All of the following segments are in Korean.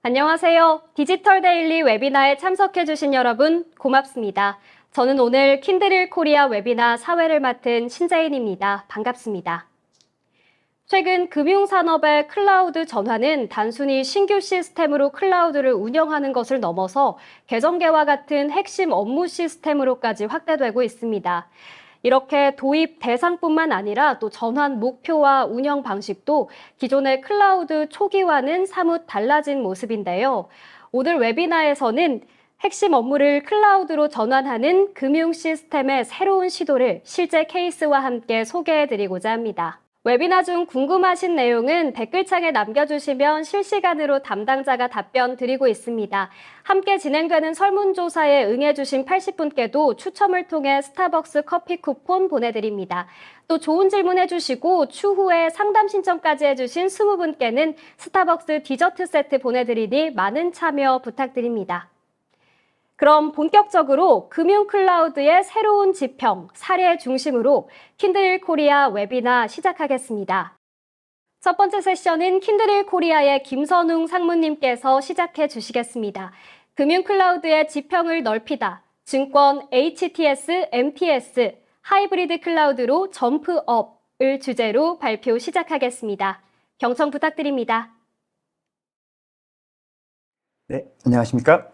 안녕하세요. 디지털 데일리 웨비나에 참석해주신 여러분 고맙습니다. 저는 오늘 킨드릴 코리아 웨비나 사회를 맡은 신재인입니다. 반갑습니다. 최근 금융산업의 클라우드 전환은 단순히 신규 시스템으로 클라우드를 운영하는 것을 넘어서 계정계와 같은 핵심 업무 시스템으로까지 확대되고 있습니다. 이렇게 도입 대상뿐만 아니라 또 전환 목표와 운영 방식도 기존의 클라우드 초기와는 사뭇 달라진 모습인데요. 오늘 웨비나에서는 핵심 업무를 클라우드로 전환하는 금융 시스템의 새로운 시도를 실제 케이스와 함께 소개해드리고자 합니다. 웨비나 중 궁금하신 내용은 댓글창에 남겨주시면 실시간으로 담당자가 답변 드리고 있습니다. 함께 진행되는 설문조사에 응해주신 80분께도 추첨을 통해 스타벅스 커피 쿠폰 보내드립니다. 또 좋은 질문 해주시고 추후에 상담 신청까지 해주신 20분께는 스타벅스 디저트 세트 보내드리니 많은 참여 부탁드립니다. 그럼 본격적으로 금융 클라우드의 새로운 지평, 사례 중심으로 킨드릴 코리아 웨비나 시작하겠습니다. 첫 번째 세션은 킨드릴 코리아의 김선웅 상무님께서 시작해 주시겠습니다. 금융 클라우드의 지평을 넓히다, 증권 HTS, MTS, 하이브리드 클라우드로 점프업을 주제로 발표 시작하겠습니다. 경청 부탁드립니다. 네, 안녕하십니까?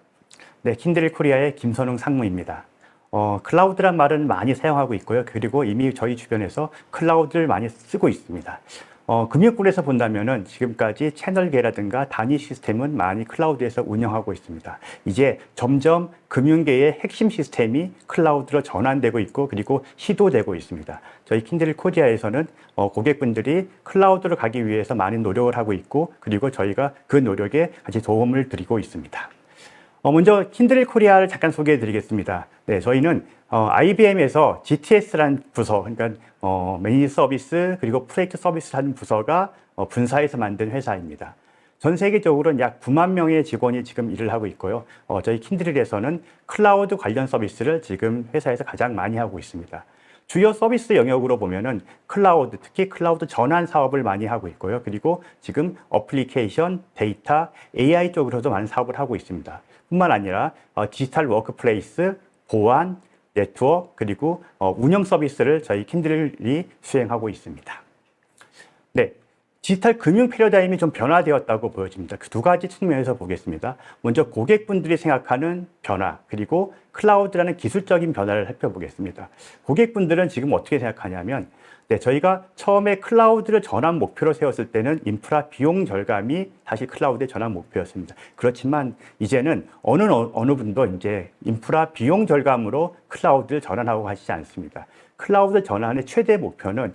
네, 킨드릴 코리아의 김선웅 상무입니다. 클라우드란 말은 많이 사용하고 있고요. 그리고 이미 저희 주변에서 클라우드를 많이 쓰고 있습니다. 금융권에서 본다면은 지금까지 채널계라든가 단위 시스템은 많이 클라우드에서 운영하고 있습니다. 이제 점점 금융계의 핵심 시스템이 클라우드로 전환되고 있고 그리고 시도되고 있습니다. 저희 킨드릴 코리아에서는 고객분들이 클라우드로 가기 위해서 많은 노력을 하고 있고 그리고 저희가 그 노력에 같이 도움을 드리고 있습니다. 먼저 킨드릴 코리아를 잠깐 소개해 드리겠습니다. 네, 저희는 IBM에서 GTS라는 부서, 그러니까 매니지 서비스 그리고 프로젝트 서비스라는 부서가 분사해서 만든 회사입니다. 전 세계적으로 약 9만 명의 직원이 지금 일을 하고 있고요. 저희 킨드릴에서는 클라우드 관련 서비스를 지금 회사에서 가장 많이 하고 있습니다. 주요 서비스 영역으로 보면은 클라우드, 특히 클라우드 전환 사업을 많이 하고 있고요. 그리고 지금 어플리케이션, 데이터, AI 쪽으로도 많은 사업을 하고 있습니다. 뿐만 아니라 디지털 워크플레이스, 보안, 네트워크, 그리고 운영 서비스를 저희 킨드릴이 수행하고 있습니다. 네. 디지털 금융 패러다임이 좀 변화되었다고 보여집니다. 그 두 가지 측면에서 보겠습니다. 먼저 고객분들이 생각하는 변화, 그리고 클라우드라는 기술적인 변화를 살펴보겠습니다. 고객분들은 지금 어떻게 생각하냐면, 네, 저희가 처음에 클라우드를 전환 목표로 세웠을 때는 인프라 비용 절감이 사실 클라우드의 전환 목표였습니다. 그렇지만 이제는 어느 분도 이제 인프라 비용 절감으로 클라우드를 전환하고 하시지 않습니다. 클라우드 전환의 최대 목표는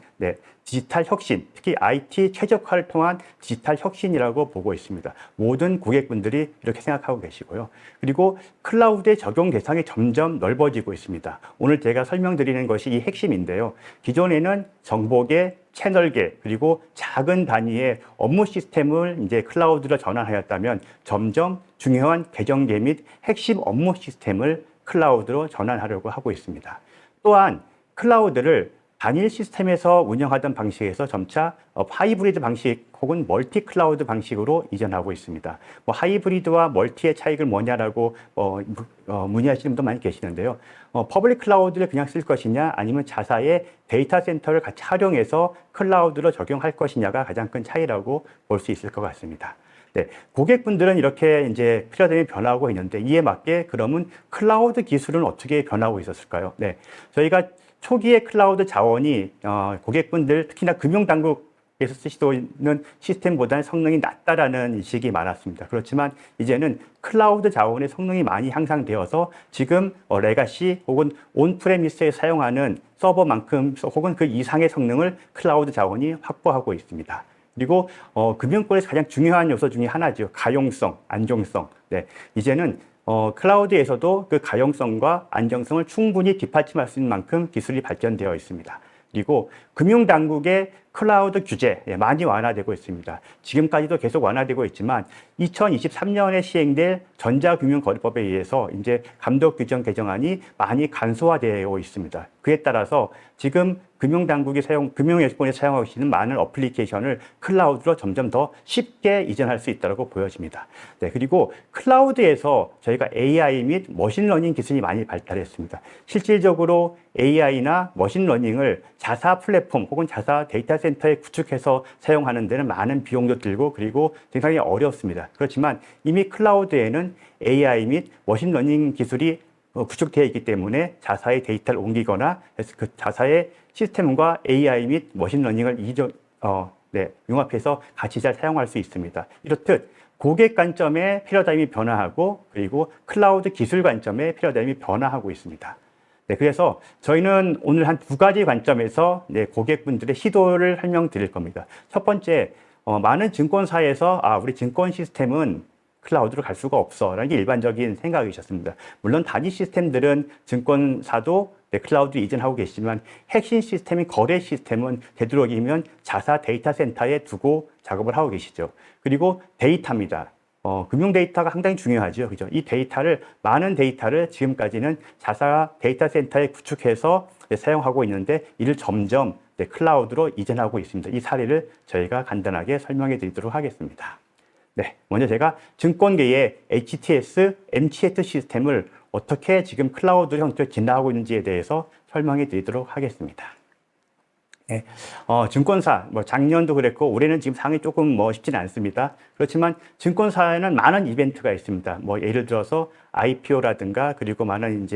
디지털 혁신, 특히 IT 최적화를 통한 디지털 혁신이라고 보고 있습니다. 모든 고객분들이 이렇게 생각하고 계시고요. 그리고 클라우드의 적용 대상이 점점 넓어지고 있습니다. 오늘 제가 설명드리는 것이 이 핵심인데요. 기존에는 정보계, 채널계, 그리고 작은 단위의 업무 시스템을 이제 클라우드로 전환하였다면 점점 중요한 계정계 및 핵심 업무 시스템을 클라우드로 전환하려고 하고 있습니다. 또한 클라우드를 단일 시스템에서 운영하던 방식에서 점차 하이브리드 방식 혹은 멀티 클라우드 방식으로 이전하고 있습니다. 하이브리드와 멀티의 차이가 뭐냐라고 문의하시는 분도 많이 계시는데요. 퍼블릭 클라우드를 그냥 쓸 것이냐 아니면 자사의 데이터 센터를 같이 활용해서 클라우드로 적용할 것이냐가 가장 큰 차이라고 볼 수 있을 것 같습니다. 네, 고객분들은 이렇게 이제 패러다임이 변화하고 있는데 이에 맞게 그러면 클라우드 기술은 어떻게 변하고 있었을까요? 네, 저희가 초기에 클라우드 자원이 고객분들 특히나 금융당국에서 쓰시는 시스템보다는 성능이 낮다라는 인식이 많았습니다. 그렇지만 이제는 클라우드 자원의 성능이 많이 향상되어서 지금 레가시 혹은 온프레미스에 사용하는 서버만큼 혹은 그 이상의 성능을 클라우드 자원이 확보하고 있습니다. 그리고 금융권에서 가장 중요한 요소 중에 하나죠. 가용성, 안정성. 네, 이제는 클라우드에서도 그 가용성과 안정성을 충분히 뒷받침할 수 있는 만큼 기술이 발전되어 있습니다. 그리고 금융당국의 클라우드 규제 많이 완화되고 있습니다. 지금까지도 계속 완화되고 있지만 2023년에 시행될 전자금융거래법에 의해서 이제 감독 규정 개정안이 많이 간소화되어 있습니다. 그에 따라서 지금 금융예수권에 사용하고 있는 많은 어플리케이션을 클라우드로 점점 더 쉽게 이전할 수 있다고 보여집니다. 네, 그리고 클라우드에서 저희가 AI 및 머신러닝 기술이 많이 발달했습니다. 실질적으로 AI나 머신러닝을 자사 플랫폼 혹은 자사 데이터 센터에 구축해서 사용하는 데는 많은 비용도 들고 그리고 굉장히 어렵습니다. 그렇지만 이미 클라우드에는 AI 및 머신러닝 기술이 구축되어 있기 때문에 자사의 데이터를 옮기거나 그 자사의 시스템과 AI 및 머신러닝을 융합해서 같이 잘 사용할 수 있습니다. 이렇듯 고객 관점의 패러다임이 변화하고 그리고 클라우드 기술 관점의 패러다임이 변화하고 있습니다. 네, 그래서 저희는 오늘 한 두 가지 관점에서 고객분들의 시도를 설명드릴 겁니다. 첫 번째, 많은 증권사에서 우리 증권 시스템은 클라우드로 갈 수가 없어 라는 게 일반적인 생각이셨습니다. 물론 단위 시스템들은 증권사도 클라우드 이전하고 계시지만 핵심 시스템인 거래 시스템은 되도록이면 자사 데이터 센터에 두고 작업을 하고 계시죠. 그리고 데이터입니다. 금융 데이터가 상당히 중요하죠. 그죠? 이 많은 데이터를 지금까지는 자사 데이터 센터에 구축해서 사용하고 있는데 이를 점점 클라우드로 이전하고 있습니다. 이 사례를 저희가 간단하게 설명해 드리도록 하겠습니다. 네, 먼저 제가 증권계의 HTS, MTS 시스템을 어떻게 지금 클라우드 형태로 진화하고 있는지에 대해서 설명해 드리도록 하겠습니다. 네, 증권사, 작년도 그랬고, 올해는 지금 상황이 조금 쉽지는 않습니다. 그렇지만 증권사에는 많은 이벤트가 있습니다. 예를 들어서 IPO라든가, 그리고 많은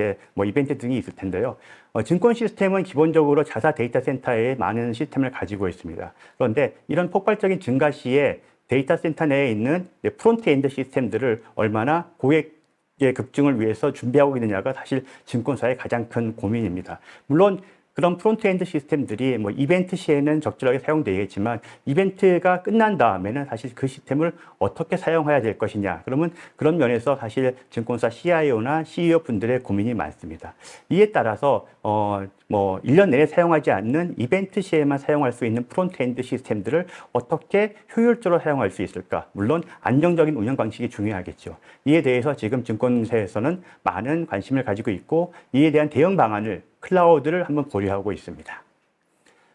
이벤트 등이 있을 텐데요. 증권 시스템은 기본적으로 자사 데이터 센터에 많은 시스템을 가지고 있습니다. 그런데 이런 폭발적인 증가 시에 데이터 센터 내에 있는 프론트엔드 시스템들을 얼마나 고객의 급증을 위해서 준비하고 있느냐가 사실 증권사의 가장 큰 고민입니다. 물론 그런 프론트엔드 시스템들이 이벤트 시에는 적절하게 사용되겠지만 이벤트가 끝난 다음에는 사실 그 시스템을 어떻게 사용해야 될 것이냐. 그러면 그런 면에서 사실 증권사 CIO나 CEO 분들의 고민이 많습니다. 이에 따라서 1년 내내 사용하지 않는 이벤트 시에만 사용할 수 있는 프론트엔드 시스템들을 어떻게 효율적으로 사용할 수 있을까? 물론 안정적인 운영 방식이 중요하겠죠. 이에 대해서 지금 증권사에서는 많은 관심을 가지고 있고 이에 대한 대응 방안을 클라우드를 한번 고려하고 있습니다.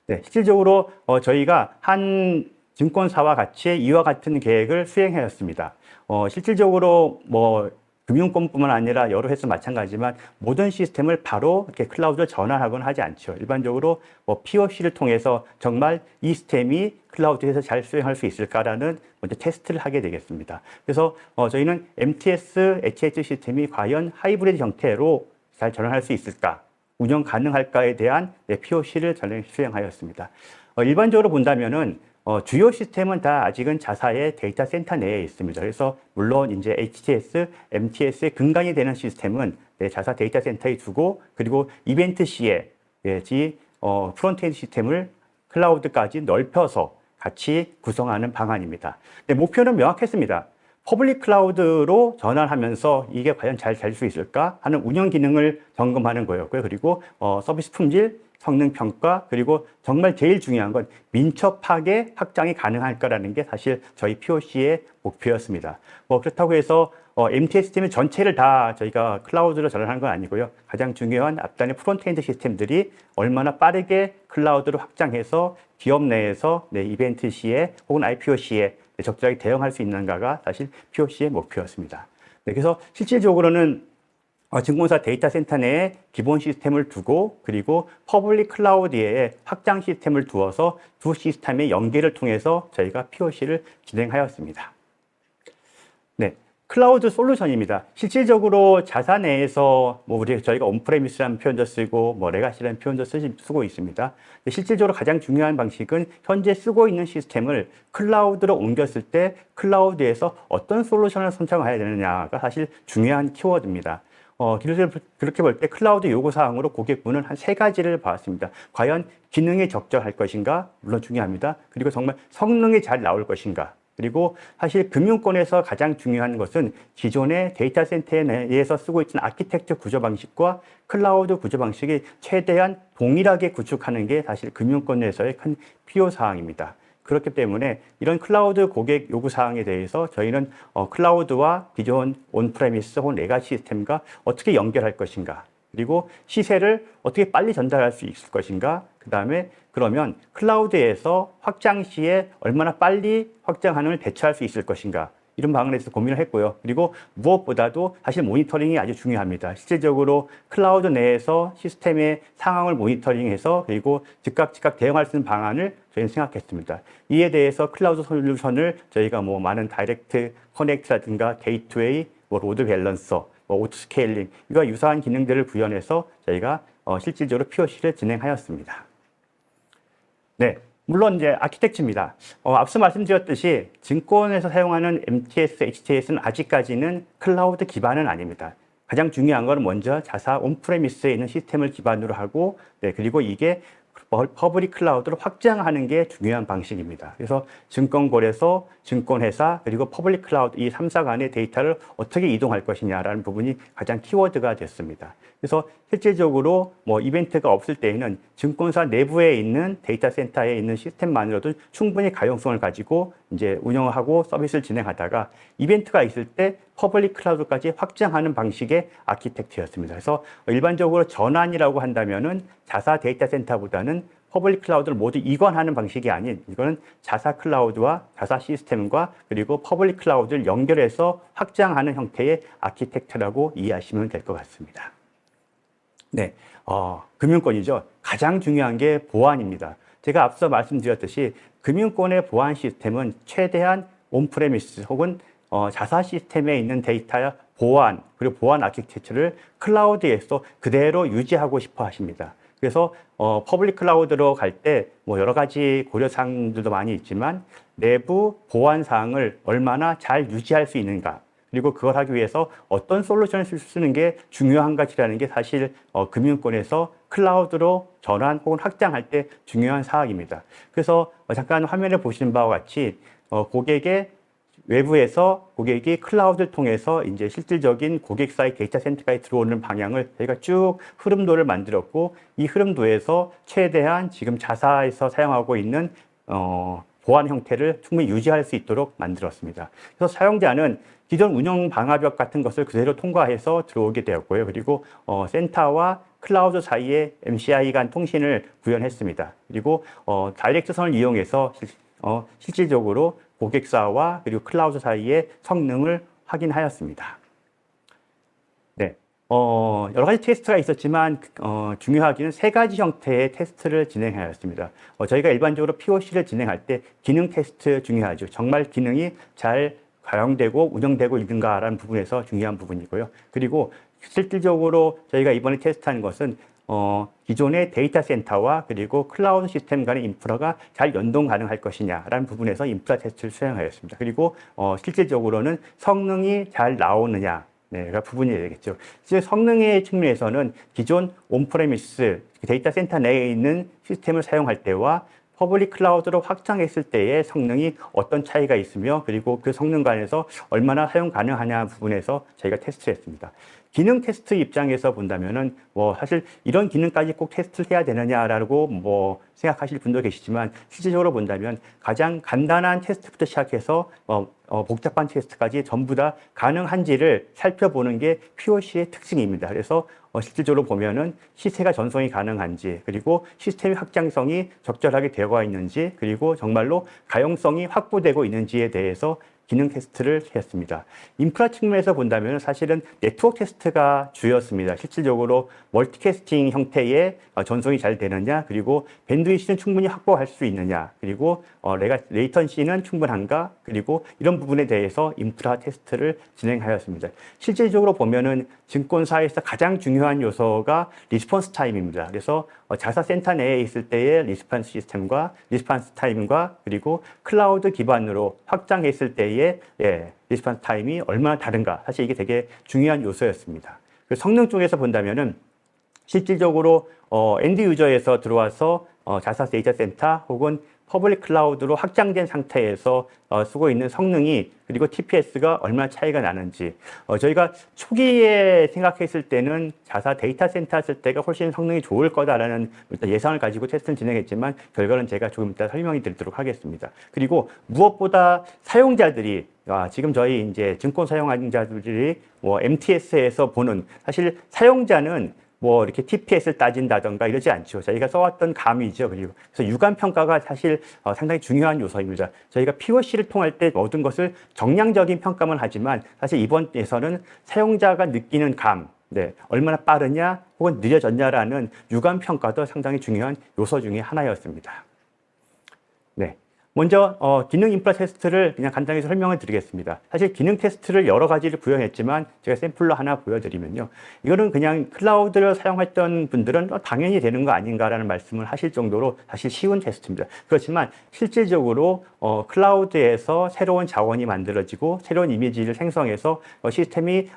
네, 실질적으로 저희가 한 증권사와 같이 이와 같은 계획을 수행하였습니다. 실질적으로 금융권뿐만 아니라 여러 회사 마찬가지지만 모든 시스템을 바로 이렇게 클라우드로 전환하거나 하지 않죠. 일반적으로 POC를 통해서 정말 이 시스템이 클라우드에서 잘 수행할 수 있을까라는 먼저 테스트를 하게 되겠습니다. 그래서 저희는 MTS, HH 시스템이 과연 하이브리드 형태로 잘 전환할 수 있을까? 운영 가능할까에 대한 POC를 수행하였습니다. 일반적으로 본다면은 주요 시스템은 다 아직은 자사의 데이터 센터 내에 있습니다. 그래서 물론 이제 HTS, MTS의 근간이 되는 시스템은 자사 데이터 센터에 두고 그리고 이벤트 시에 프론트엔드 시스템을 클라우드까지 넓혀서 같이 구성하는 방안입니다. 목표는 명확했습니다. 퍼블릭 클라우드로 전환하면서 이게 과연 잘 될 수 있을까 하는 운영 기능을 점검하는 거였고요. 그리고 서비스 품질, 성능 평가, 그리고 정말 제일 중요한 건 민첩하게 확장이 가능할까라는 게 사실 저희 POC의 목표였습니다. 그렇다고 해서 MTS 시스템 전체를 다 저희가 클라우드로 전환하는 건 아니고요. 가장 중요한 앞단의 프론트엔드 시스템들이 얼마나 빠르게 클라우드로 확장해서 기업 내에서 이벤트 시에 혹은 IPO 시에 적절하게 대응할 수 있는가가 사실 POC의 목표였습니다. 그래서 실질적으로는 증권사 데이터 센터 내에 기본 시스템을 두고 그리고 퍼블릭 클라우드에 확장 시스템을 두어서 두 시스템의 연계를 통해서 저희가 POC를 진행하였습니다. 네, 클라우드 솔루션입니다. 실질적으로 자사 내에서 저희가 온프레미스라는 표현도 쓰고 레가시라는 표현도 쓰고 있습니다. 실질적으로 가장 중요한 방식은 현재 쓰고 있는 시스템을 클라우드로 옮겼을 때 클라우드에서 어떤 솔루션을 선택해야 되느냐가 사실 중요한 키워드입니다. 그렇게 볼 때 클라우드 요구사항으로 고객분은 한 3가지를 봤습니다. 과연 기능이 적절할 것인가? 물론 중요합니다. 그리고 정말 성능이 잘 나올 것인가? 그리고 사실 금융권에서 가장 중요한 것은 기존의 데이터 센터 내에서 쓰고 있는 아키텍처 구조 방식과 클라우드 구조 방식이 최대한 동일하게 구축하는 게 사실 금융권에서의 큰 필요사항입니다. 그렇기 때문에 이런 클라우드 고객 요구사항에 대해서 저희는 클라우드와 기존 온프레미스 혹은 레가시 시스템과 어떻게 연결할 것인가, 그리고 시세를 어떻게 빨리 전달할 수 있을 것인가, 그다음에 그러면 클라우드에서 확장 시에 얼마나 빨리 확장하는 걸 대처할 수 있을 것인가. 이런 방안에 대해서 고민을 했고요. 그리고 무엇보다도 사실 모니터링이 아주 중요합니다. 실질적으로 클라우드 내에서 시스템의 상황을 모니터링해서 그리고 즉각 대응할 수 있는 방안을 저희는 생각했습니다. 이에 대해서 클라우드 솔루션을 저희가 뭐 많은 다이렉트 커넥트라든가 게이트웨이, 뭐 로드 밸런서, 뭐 오토 스케일링 이와 유사한 기능들을 구현해서 저희가 실질적으로 POC를 진행하였습니다. 네. 물론 이제 아키텍처입니다. 앞서 말씀드렸듯이 증권에서 사용하는 MTS, HTS는 아직까지는 클라우드 기반은 아닙니다. 가장 중요한 건 먼저 자사 온프레미스에 있는 시스템을 기반으로 하고, 네, 그리고 이게 퍼블릭 클라우드로 확장하는 게 중요한 방식입니다. 그래서 증권거래소, 증권회사, 그리고 퍼블릭 클라우드 이 3사 간의 데이터를 어떻게 이동할 것이냐라는 부분이 가장 키워드가 됐습니다. 그래서 실질적으로 뭐 이벤트가 없을 때에는 증권사 내부에 있는 데이터 센터에 있는 시스템만으로도 충분히 가용성을 가지고 이제 운영하고 서비스를 진행하다가 이벤트가 있을 때 퍼블릭 클라우드까지 확장하는 방식의 아키텍처였습니다. 그래서 일반적으로 전환이라고 한다면은 자사 데이터 센터보다는 퍼블릭 클라우드를 모두 이관하는 방식이 아닌 이거는 자사 클라우드와 자사 시스템과 그리고 퍼블릭 클라우드를 연결해서 확장하는 형태의 아키텍처라고 이해하시면 될 것 같습니다. 네, 금융권이죠. 가장 중요한 게 보안입니다. 제가 앞서 말씀드렸듯이 금융권의 보안 시스템은 최대한 온프레미스 혹은 자사 시스템에 있는 데이터의 보안 그리고 보안 아키텍처를 클라우드에서 그대로 유지하고 싶어 하십니다. 그래서 퍼블릭 클라우드로 갈 때 뭐 여러 가지 고려사항들도 많이 있지만 내부 보안 사항을 얼마나 잘 유지할 수 있는가 그리고 그걸 하기 위해서 어떤 솔루션을 쓰는 게 중요한가라는 게 사실 금융권에서 클라우드로 전환 혹은 확장할 때 중요한 사항입니다. 그래서 잠깐 화면에 보시는 바와 같이 고객의 외부에서 고객이 클라우드를 통해서 이제 실질적인 고객사의 데이터 센터까지 들어오는 방향을 저희가 쭉 흐름도를 만들었고 이 흐름도에서 최대한 지금 자사에서 사용하고 있는 보안 형태를 충분히 유지할 수 있도록 만들었습니다. 그래서 사용자는 기존 운영 방화벽 같은 것을 그대로 통과해서 들어오게 되었고요. 그리고 센터와 클라우드 사이에 MCI 간 통신을 구현했습니다. 그리고 다이렉트선을 이용해서 실질적으로 고객사와 그리고 클라우드 사이의 성능을 확인하였습니다. 네, 여러 가지 테스트가 있었지만 중요하기는 세 가지 형태의 테스트를 진행하였습니다. 저희가 일반적으로 POC를 진행할 때 기능 테스트 중요하죠. 정말 기능이 잘 가용되고 운영되고 있는가라는 부분에서 중요한 부분이고요. 그리고 실질적으로 저희가 이번에 테스트한 것은 기존의 데이터 센터와 그리고 클라우드 시스템 간의 인프라가 잘 연동 가능할 것이냐라는 부분에서 인프라 테스트를 수행하였습니다. 그리고 실질적으로는 성능이 잘 나오느냐 가 부분이 되겠죠. 실제 성능의 측면에서는 기존 온프레미스 데이터 센터 내에 있는 시스템을 사용할 때와 퍼블릭 클라우드로 확장했을 때의 성능이 어떤 차이가 있으며 그리고 그 성능 간에서 얼마나 사용 가능하냐 부분에서 저희가 테스트를 했습니다. 기능 테스트 입장에서 본다면은 사실 이런 기능까지 꼭 테스트를 해야 되느냐라고 생각하실 분도 계시지만 실질적으로 본다면 가장 간단한 테스트부터 시작해서 복잡한 테스트까지 전부 다 가능한지를 살펴보는 게 POC의 특징입니다. 그래서 실질적으로 보면은 시세가 전송이 가능한지 그리고 시스템의 확장성이 적절하게 되어 있는지 그리고 정말로 가용성이 확보되고 있는지에 대해서 기능 테스트를 했습니다. 인프라 측면에서 본다면 사실은 네트워크 테스트가 주였습니다. 실질적으로 멀티캐스팅 형태의 전송이 잘 되느냐, 그리고 밴드위스는 충분히 확보할 수 있느냐, 그리고 레이턴시는 충분한가, 그리고 이런 부분에 대해서 인프라 테스트를 진행하였습니다. 실질적으로 보면은 증권사에서 가장 중요한 요소가 리스폰스 타임입니다. 그래서 자사 센터 내에 있을 때의 리스폰스 시스템과 리스폰스 타임과 그리고 클라우드 기반으로 확장했을 때의 리스폰스 타임이 얼마나 다른가. 사실 이게 되게 중요한 요소였습니다. 성능 쪽에서 본다면은 실질적으로 엔드 유저에서 들어와서 자사 데이터 센터 혹은 퍼블릭 클라우드로 확장된 상태에서 쓰고 있는 성능이 그리고 TPS가 얼마나 차이가 나는지 저희가 초기에 생각했을 때는 자사 데이터 센터 쓸 때가 훨씬 성능이 좋을 거다라는 예상을 가지고 테스트를 진행했지만 결과는 제가 조금 이따 설명이 드리도록 하겠습니다. 그리고 무엇보다 사용자들이 지금 저희 이제 증권 사용자들이 MTS에서 보는 사실 사용자는 뭐 이렇게 TPS를 따진다던가 이러지 않죠. 저희가 써왔던 감이죠. 그리고 그래서 유감 평가가 사실 상당히 중요한 요소입니다. 저희가 POC를 통할 때 모든 것을 정량적인 평가만 하지만 사실 이번에서는 사용자가 느끼는 감, 네, 얼마나 빠르냐 혹은 느려졌냐라는 유감 평가도 상당히 중요한 요소 중에 하나였습니다. 네. 먼저 기능 인프라 테스트를 그냥 간단히 설명을 드리겠습니다. 사실 기능 테스트를 여러 가지를 구현했지만 제가 샘플로 하나 보여드리면요. 이거는 그냥 클라우드를 사용했던 분들은 당연히 되는 거 아닌가라는 말씀을 하실 정도로 사실 쉬운 테스트입니다. 그렇지만 실질적으로 클라우드에서 새로운 자원이 만들어지고 새로운 이미지를 생성해서 시스템이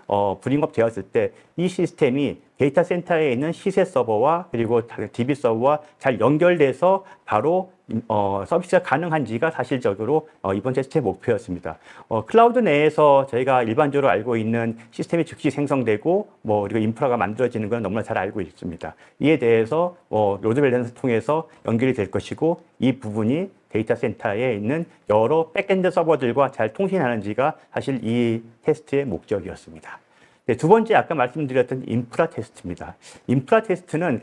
불링업 되었을 때 이 시스템이 데이터 센터에 있는 시세 서버와 그리고 DB 서버와 잘 연결돼서 바로 서비스가 가능한지가 사실적으로 이번 테스트의 목표였습니다. 클라우드 내에서 저희가 일반적으로 알고 있는 시스템이 즉시 생성되고 그리고 인프라가 만들어지는 건 너무나 잘 알고 있습니다. 이에 대해서 로드 밸런스 통해서 연결이 될 것이고 이 부분이 데이터 센터에 있는 여러 백엔드 서버들과 잘 통신하는지가 사실 이 테스트의 목적이었습니다. 네, 두 번째 아까 말씀드렸던 인프라 테스트입니다. 인프라 테스트는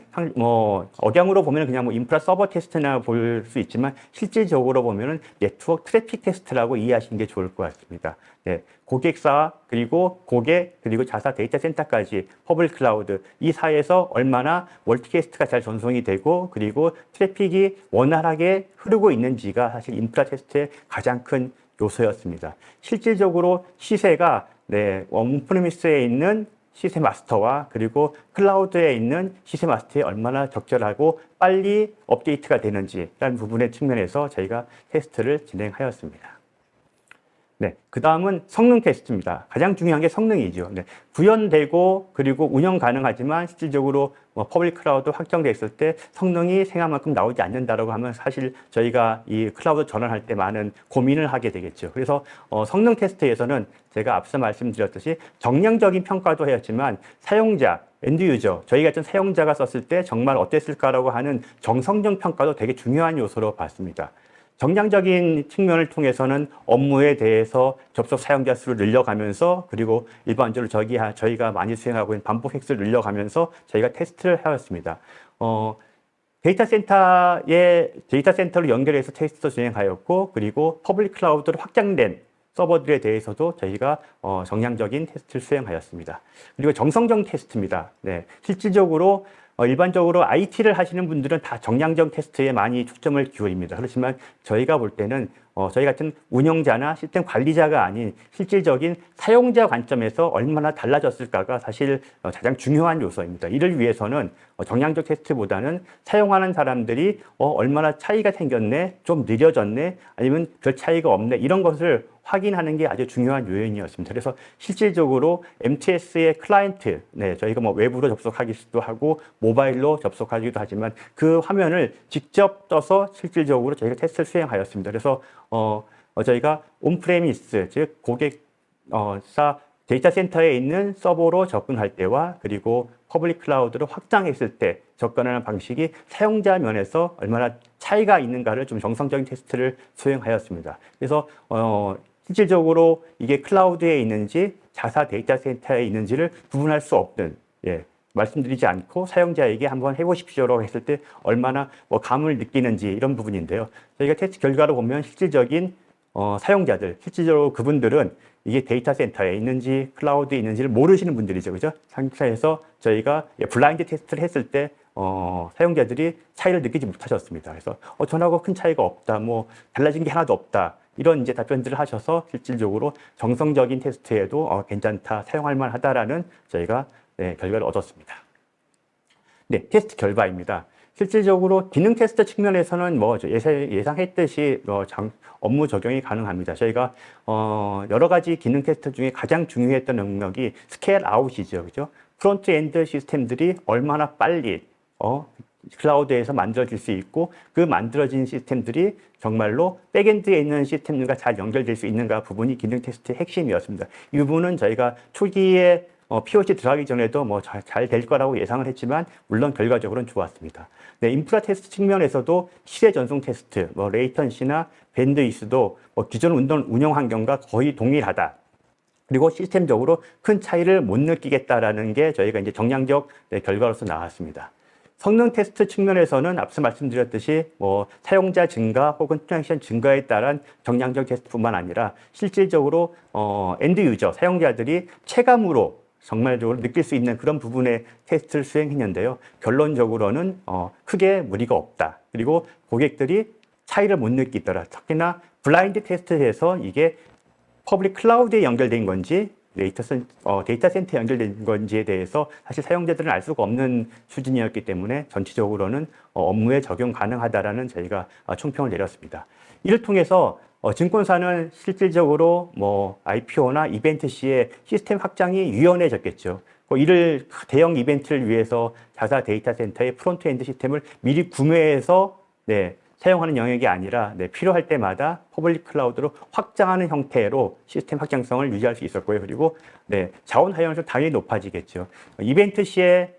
억양으로 보면 그냥 인프라 서버 테스트나 볼 수 있지만 실질적으로 보면은 네트워크 트래픽 테스트라고 이해하시는 게 좋을 것 같습니다. 네, 고객사 그리고 고객 그리고 자사 데이터 센터까지 퍼블릭 클라우드 이 사이에서 얼마나 멀티캐스트가 잘 전송이 되고 그리고 트래픽이 원활하게 흐르고 있는지가 사실 인프라 테스트의 가장 큰 요소였습니다. 실질적으로 시세가 온프리미스에 있는 시세 마스터와 그리고 클라우드에 있는 시세 마스터에 얼마나 적절하고 빨리 업데이트가 되는지라는 부분의 측면에서 저희가 테스트를 진행하였습니다. 네, 그 다음은 성능 테스트입니다. 가장 중요한 게 성능이죠. 네, 구현되고 그리고 운영 가능하지만 실질적으로 퍼블릭 클라우드 확정됐을 때 성능이 생각만큼 나오지 않는다라고 하면 사실 저희가 이 클라우드 전환할 때 많은 고민을 하게 되겠죠. 그래서 성능 테스트에서는 제가 앞서 말씀드렸듯이 정량적인 평가도 하였지만 사용자, 엔드 유저, 저희 같은 사용자가 썼을 때 정말 어땠을까라고 하는 정성적 평가도 되게 중요한 요소로 봤습니다. 정량적인 측면을 통해서는 업무에 대해서 접속 사용자 수를 늘려가면서 그리고 일반적으로 저희가 많이 수행하고 있는 반복 획수를 늘려가면서 저희가 테스트를 하였습니다. 데이터 센터를 연결해서 테스트도 진행하였고 그리고 퍼블릭 클라우드로 확장된 서버들에 대해서도 저희가 정량적인 테스트를 수행하였습니다. 그리고 정성적 테스트입니다. 네, 실질적으로 일반적으로 IT를 하시는 분들은 다 정량적 테스트에 많이 초점을 기울입니다. 그렇지만 저희가 볼 때는 저희 같은 운영자나 시스템 관리자가 아닌 실질적인 사용자 관점에서 얼마나 달라졌을까가 사실 가장 중요한 요소입니다. 이를 위해서는 정량적 테스트보다는 사용하는 사람들이 얼마나 차이가 생겼네, 좀 느려졌네, 아니면 별 차이가 없네 이런 것을 확인하는 게 아주 중요한 요인이었습니다. 그래서 실질적으로 MTS의 클라이언트, 저희가 외부로 접속하기도 하고 모바일로 접속하기도 하지만 그 화면을 직접 떠서 실질적으로 저희가 테스트를 수행하였습니다. 그래서 저희가 온프레미스, 즉 고객사 데이터 센터에 있는 서버로 접근할 때와 그리고 퍼블릭 클라우드로 확장했을 때 접근하는 방식이 사용자 면에서 얼마나 차이가 있는가를 좀 정성적인 테스트를 수행하였습니다. 그래서 실질적으로 이게 클라우드에 있는지 자사 데이터 센터에 있는지를 구분할 수 없는, 말씀드리지 않고 사용자에게 한번 해보십시오라고 했을 때 얼마나 감을 느끼는지 이런 부분인데요. 저희가 테스트 결과로 보면 실질적인 사용자들, 실질적으로 그분들은 이게 데이터 센터에 있는지 클라우드에 있는지를 모르시는 분들이죠. 그죠? 상태에서 저희가 블라인드 테스트를 했을 때 사용자들이 차이를 느끼지 못하셨습니다. 그래서 전하고 큰 차이가 없다, 달라진 게 하나도 없다. 이런 답변들을 하셔서 실질적으로 정성적인 테스트에도 괜찮다, 사용할 만하다라는 저희가 결과를 얻었습니다. 네, 테스트 결과입니다. 실질적으로 기능 테스트 측면에서는 예상했듯이 업무 적용이 가능합니다. 저희가 여러 가지 기능 테스트 중에 가장 중요했던 영역이 스케일 아웃이죠, 그죠? 프론트 엔드 시스템들이 얼마나 빨리 클라우드에서 만들어질 수 있고 그 만들어진 시스템들이 정말로 백엔드에 있는 시스템들과 잘 연결될 수 있는가 부분이 기능 테스트의 핵심이었습니다. 이 부분은 저희가 초기에 POC 들어가기 전에도 잘 될 거라고 예상을 했지만 물론 결과적으로는 좋았습니다. 네, 인프라 테스트 측면에서도 시세 전송 테스트, 레이턴시나 밴드위스도 기존 운영 환경과 거의 동일하다. 그리고 시스템적으로 큰 차이를 못 느끼겠다라는 게 저희가 이제 정량적 결과로서 나왔습니다. 성능 테스트 측면에서는 앞서 말씀드렸듯이 사용자 증가 혹은 투명 시간 증가에 따른 정량적 테스트뿐만 아니라 실질적으로 엔드 유저 사용자들이 체감으로 정말적으로 느낄 수 있는 그런 부분의 테스트를 수행했는데요. 결론적으로는 크게 무리가 없다. 그리고 고객들이 차이를 못 느끼더라. 특히나 블라인드 테스트에서 이게 퍼블릭 클라우드에 연결된 건지 데이터 센터에 연결된 건지에 대해서 사실 사용자들은 알 수가 없는 수준이었기 때문에 전체적으로는 업무에 적용 가능하다라는 저희가 총평을 내렸습니다. 이를 통해서 증권사는 실질적으로 IPO나 이벤트 시에 시스템 확장이 유연해졌겠죠. 이를 대형 이벤트를 위해서 자사 데이터 센터의 프론트엔드 시스템을 미리 구매해서 사용하는 영역이 아니라 필요할 때마다 퍼블릭 클라우드로 확장하는 형태로 시스템 확장성을 유지할 수 있었고요. 그리고 자원 활용률도 당연히 높아지겠죠. 이벤트 시에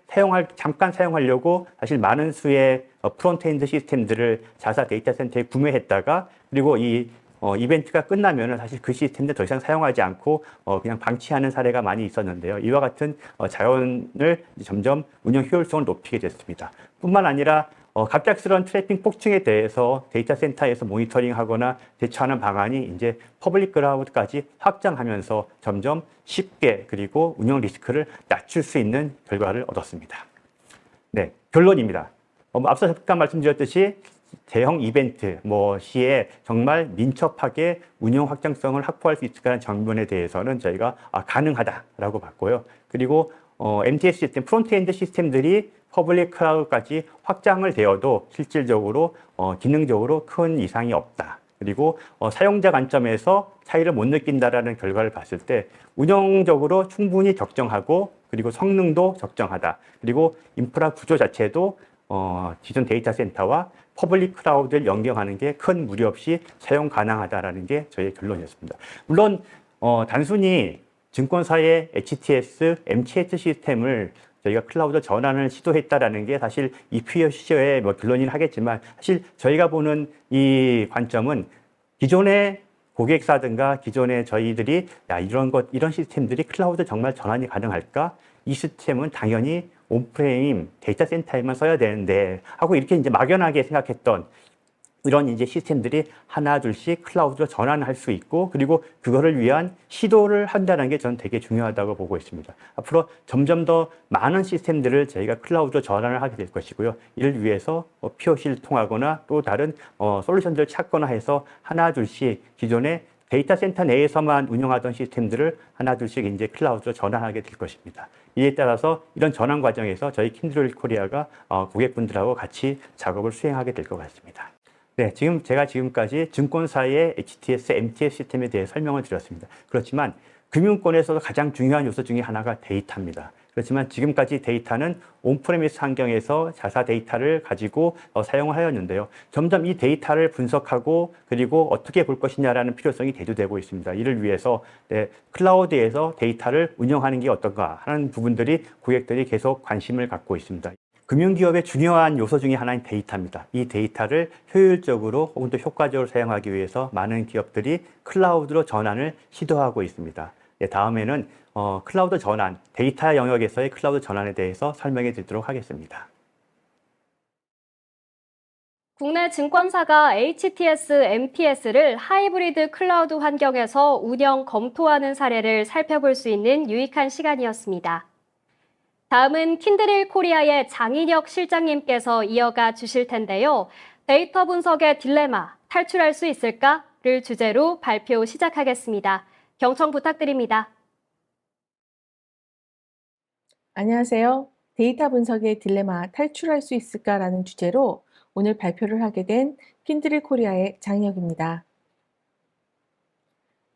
잠깐 사용하려고 사실 많은 수의 프론트엔드 시스템들을 자사 데이터 센터에 구매했다가 그리고 이 이벤트가 끝나면은 사실 그 시스템들 더 이상 사용하지 않고 그냥 방치하는 사례가 많이 있었는데요. 이와 같은 자원을 점점 운영 효율성을 높이게 됐습니다. 뿐만 아니라 갑작스러운 트래픽 폭증에 대해서 데이터 센터에서 모니터링하거나 대처하는 방안이 이제 퍼블릭 클라우드까지 확장하면서 점점 쉽게 그리고 운영 리스크를 낮출 수 있는 결과를 얻었습니다. 결론입니다. 앞서 잠깐 말씀드렸듯이 대형 이벤트 시에 정말 민첩하게 운영 확장성을 확보할 수 있을까라는 장면에 대해서는 저희가 가능하다라고 봤고요. 그리고 MTS 시스템, 프론트엔드 시스템들이 퍼블릭 클라우드까지 확장을 되어도 실질적으로 기능적으로 큰 이상이 없다. 그리고 사용자 관점에서 차이를 못 느낀다라는 결과를 봤을 때 운영적으로 충분히 적정하고 그리고 성능도 적정하다. 그리고 인프라 구조 자체도 기존 데이터 센터와 퍼블릭 클라우드를 연결하는 게 큰 무리 없이 사용 가능하다라는 게 저희의 결론이었습니다. 물론 단순히 증권사의 HTS, MTS 시스템을 저희가 클라우드 전환을 시도했다라는 게 사실 IPO 시절의 결론이긴 하겠지만 사실 저희가 보는 이 관점은 기존의 고객사든가 기존의 저희들이 이런 시스템들이 클라우드 정말 전환이 가능할까? 이 시스템은 당연히 온프레임 데이터 센터에만 써야 되는데 하고 이렇게 이제 막연하게 생각했던 이런 이제 시스템들이 하나 둘씩 클라우드로 전환할 수 있고 그리고 그거를 위한 시도를 한다는 게 저는 되게 중요하다고 보고 있습니다. 앞으로 점점 더 많은 시스템들을 저희가 클라우드로 전환을 하게 될 것이고요. 이를 위해서 POC를 통하거나 또 다른 솔루션들을 찾거나 해서 하나 둘씩 기존의 데이터 센터 내에서만 운영하던 시스템들을 하나 둘씩 이제 클라우드로 전환하게 될 것입니다. 이에 따라서 이런 전환 과정에서 저희 킨드릴 코리아가 고객분들하고 같이 작업을 수행하게 될 것 같습니다. 제가 지금까지 증권사의 HTS, MTS 시스템에 대해 설명을 드렸습니다. 그렇지만 금융권에서도 가장 중요한 요소 중에 하나가 데이터입니다. 그렇지만 지금까지 데이터는 온프레미스 환경에서 자사 데이터를 가지고 사용을 하였는데요. 점점 이 데이터를 분석하고 그리고 어떻게 볼 것이냐라는 필요성이 대두되고 있습니다. 이를 위해서 클라우드에서 데이터를 운영하는 게 어떤가 하는 부분들이 고객들이 계속 관심을 갖고 있습니다. 금융기업의 중요한 요소 중에 하나인 데이터입니다. 이 데이터를 효율적으로 혹은 또 효과적으로 사용하기 위해서 많은 기업들이 클라우드로 전환을 시도하고 있습니다. 다음에는 클라우드 전환, 데이터 영역에서의 클라우드 전환에 대해서 설명해 드리도록 하겠습니다. 국내 증권사가 HTS, MTS를 하이브리드 클라우드 환경에서 운영 검토하는 사례를 살펴볼 수 있는 유익한 시간이었습니다. 다음은 킨드릴 코리아의 장인혁 실장님께서 이어가 주실 텐데요. 데이터 분석의 딜레마, 탈출할 수 있을까?를 주제로 발표 시작하겠습니다. 경청 부탁드립니다. 안녕하세요. 데이터 분석의 딜레마, 탈출할 수 있을까라는 주제로 오늘 발표를 하게 된 킨드릴 코리아의 장인혁입니다.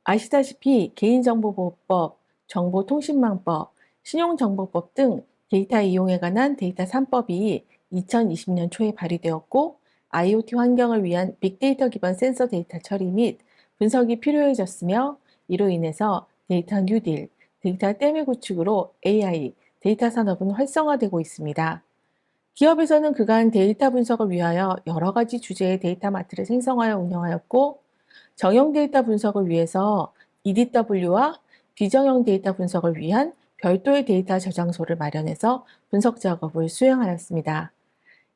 아시다시피 개인정보보호법, 정보통신망법, 신용정보법 등 데이터 이용에 관한 데이터 3법이 2020년 초에 발의되었고 IoT 환경을 위한 빅데이터 기반 센서 데이터 처리 및 분석이 필요해졌으며 이로 인해서 데이터 뉴딜, 데이터 댐의 구축으로 AI, 데이터 산업은 활성화되고 있습니다. 기업에서는 그간 데이터 분석을 위하여 여러 가지 주제의 데이터 마트를 생성하여 운영하였고 정형 데이터 분석을 위해서 EDW와 비정형 데이터 분석을 위한 별도의 데이터 저장소를 마련해서 분석 작업을 수행하였습니다.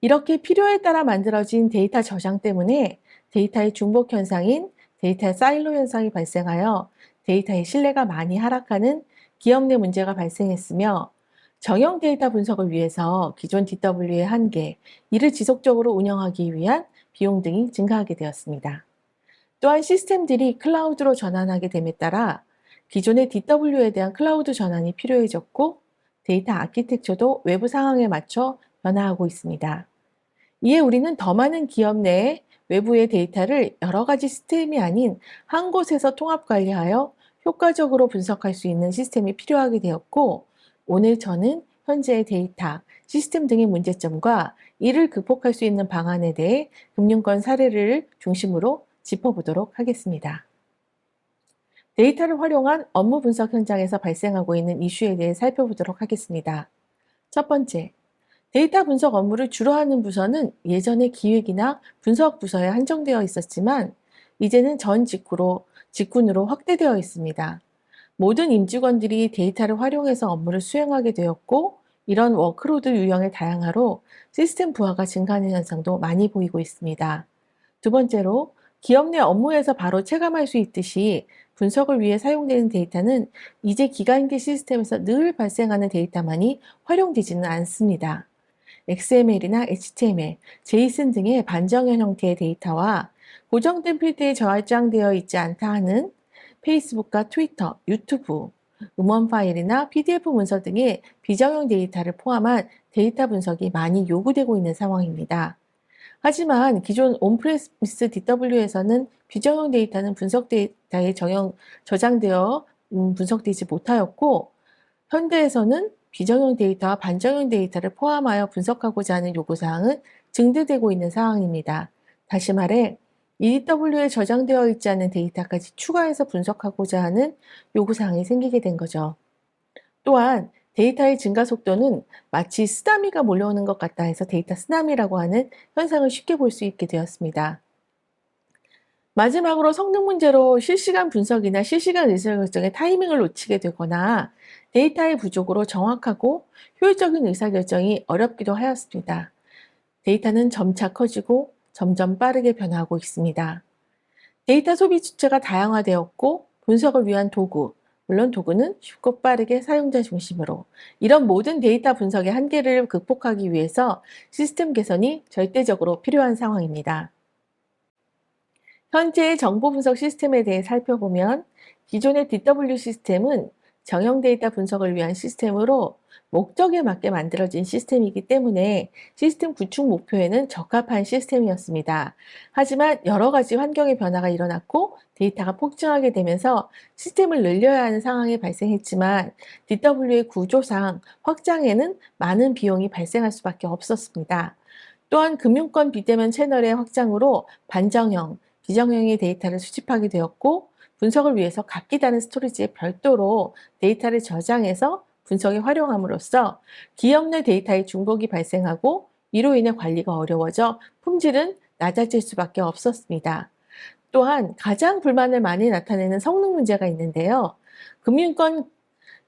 이렇게 필요에 따라 만들어진 데이터 저장 때문에 데이터의 중복 현상인 데이터 사일로 현상이 발생하여 데이터의 신뢰가 많이 하락하는 기업 내 문제가 발생했으며, 정형 데이터 분석을 위해서 기존 DW의 한계, 이를 지속적으로 운영하기 위한 비용 등이 증가하게 되었습니다. 또한 시스템들이 클라우드로 전환하게 됨에 따라 기존의 DW에 대한 클라우드 전환이 필요해졌고, 데이터 아키텍처도 외부 상황에 맞춰 변화하고 있습니다. 이에 우리는 더 많은 기업 내에 외부의 데이터를 여러 가지 시스템이 아닌 한 곳에서 통합 관리하여 효과적으로 분석할 수 있는 시스템이 필요하게 되었고, 오늘 저는 현재의 데이터, 시스템 등의 문제점과 이를 극복할 수 있는 방안에 대해 금융권 사례를 중심으로 짚어보도록 하겠습니다. 데이터를 활용한 업무 분석 현장에서 발생하고 있는 이슈에 대해 살펴보도록 하겠습니다. 첫 번째, 데이터 분석 업무를 주로 하는 부서는 예전에 기획이나 분석 부서에 한정되어 있었지만 이제는 전 직군으로 확대되어 있습니다. 모든 임직원들이 데이터를 활용해서 업무를 수행하게 되었고, 이런 워크로드 유형의 다양화로 시스템 부하가 증가하는 현상도 많이 보이고 있습니다. 두 번째로, 기업 내 업무에서 바로 체감할 수 있듯이 분석을 위해 사용되는 데이터는 이제 기간계 시스템에서 늘 발생하는 데이터만이 활용되지는 않습니다. XML이나 HTML, JSON 등의 반정형 형태의 데이터와 고정된 필드에 저장되어 있지 않다 하는 페이스북과 트위터, 유튜브, 음원 파일이나 PDF 문서 등의 비정형 데이터를 포함한 데이터 분석이 많이 요구되고 있는 상황입니다. 하지만 기존 온프레미스 DW에서는 비정형 데이터는 분석 데이터에 저장되어 분석되지 못하였고, 현대에서는 비정형 데이터와 반정형 데이터를 포함하여 분석하고자 하는 요구사항은 증대되고 있는 상황입니다. 다시 말해, EDW에 저장되어 있지 않은 데이터까지 추가해서 분석하고자 하는 요구사항이 생기게 된 거죠. 또한 데이터의 증가 속도는 마치 쓰나미가 몰려오는 것 같다 해서 데이터 쓰나미라고 하는 현상을 쉽게 볼 수 있게 되었습니다. 마지막으로 성능 문제로 실시간 분석이나 실시간 의사결정의 타이밍을 놓치게 되거나 데이터의 부족으로 정확하고 효율적인 의사결정이 어렵기도 하였습니다. 데이터는 점차 커지고 점점 빠르게 변화하고 있습니다. 데이터 소비 주체가 다양화되었고 분석을 위한 도구, 물론 도구는 쉽고 빠르게 사용자 중심으로, 이런 모든 데이터 분석의 한계를 극복하기 위해서 시스템 개선이 절대적으로 필요한 상황입니다. 현재의 정보 분석 시스템에 대해 살펴보면 기존의 DW 시스템은 정형 데이터 분석을 위한 시스템으로 목적에 맞게 만들어진 시스템이기 때문에 시스템 구축 목표에는 적합한 시스템이었습니다. 하지만 여러 가지 환경의 변화가 일어났고 데이터가 폭증하게 되면서 시스템을 늘려야 하는 상황이 발생했지만 DW의 구조상 확장에는 많은 비용이 발생할 수밖에 없었습니다. 또한 금융권 비대면 채널의 확장으로 반정형, 비정형의 데이터를 수집하게 되었고, 분석을 위해서 각기 다른 스토리지에 별도로 데이터를 저장해서 분석에 활용함으로써 기업 내 데이터의 중복이 발생하고 이로 인해 관리가 어려워져 품질은 낮아질 수밖에 없었습니다. 또한 가장 불만을 많이 나타내는 성능 문제가 있는데요. 금융권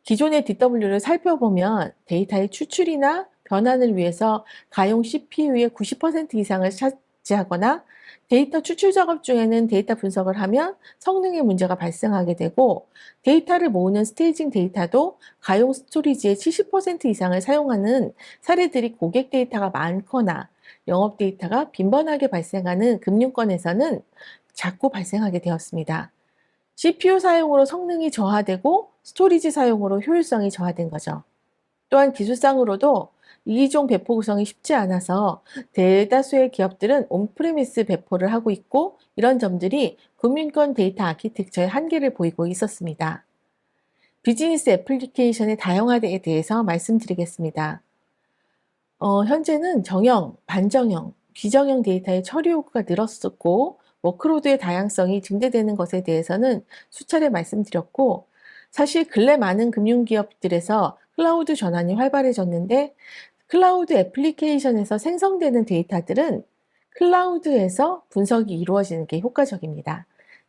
기존의 DW를 살펴보면 데이터의 추출이나 변환을 위해서 가용 CPU의 90% 이상을 차지하거나 데이터 추출 작업 중에는 데이터 분석을 하면 성능의 문제가 발생하게 되고, 데이터를 모으는 스테이징 데이터도 가용 스토리지의 70% 이상을 사용하는 사례들이 고객 데이터가 많거나 영업 데이터가 빈번하게 발생하는 금융권에서는 자꾸 발생하게 되었습니다. CPU 사용으로 성능이 저하되고 스토리지 사용으로 효율성이 저하된 거죠. 또한 기술상으로도 이기종 배포 구성이 쉽지 않아서 대다수의 기업들은 온프레미스 배포를 하고 있고, 이런 점들이 금융권 데이터 아키텍처의 한계를 보이고 있었습니다. 비즈니스 애플리케이션의 다양화에 대해서 말씀드리겠습니다. 현재는 정형, 반정형, 비정형 데이터의 처리 요구가 늘었었고 워크로드의 다양성이 증대되는 것에 대해서는 수차례 말씀드렸고, 사실 근래 많은 금융기업들에서 클라우드 전환이 활발해졌는데 클라우드 애플리케이션에서 생성되는 데이터들은 클라우드에서 분석이 이루어지는 게 효과적입니다.